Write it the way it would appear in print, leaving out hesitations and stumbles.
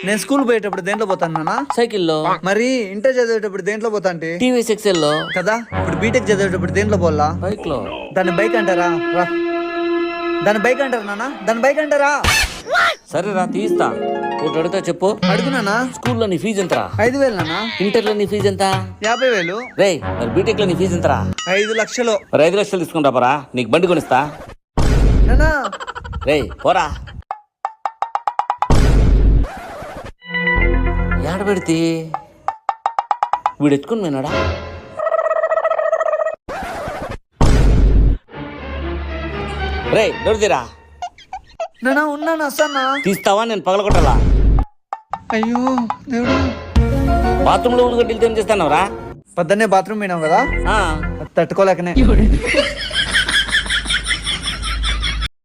నేను స్కూల్ పోయేటప్పుడు దేంట్లో పోతాను నాన్న? సైకిల్లో. మరి ఇంటర్ చదివేటప్పుడు దేంట్లో పోతా అంటే? టీవీఎస్ ఎక్సెల్ లో. కదా ఇప్పుడు బీటెక్ చదివేటప్పుడు దేంట్లో పోలా? బైక్ లో. దాన్ని బైక్ అంటారా? రా, దాన్ని బైక్ అంటారా నాన్న? దాన్ని బైక్ అంటారా? సరేరా తీస్తా. ఒకటి అడుగుతా చెప్పు. అడుగునానా? స్కూల్లో నీ ఫీజు ఎంతరా? 5,000 నాన్న. ఇంటర్ లో నీ ఫీజు ఎంత? 50,000. రేయ్ మరి బీటెక్ లో నీ ఫీజు ఎంతరా? 5 లక్షలు. మరి 5 లక్షలు తీసుకుంటా పరా, నీకు బండి కొనిస్తా. నానా రేయ్ పోరా. ఏడ పెడితే వీడు ఎత్తుకుని పోయినాడా? రేయ్ దొరికిరా. నానా ఉన్నాను వస్తానా? తీస్తావా నేను పగలగొట్టాలా? అయ్యో దేవుడు. బాత్రూమ్ లో ఊరుగడ్డలతో ఏం చేస్తానవరా? పొద్దున్నే బాత్రూమ్ పోయినావు కదా, ఆ అది తట్టుకోలేకనే.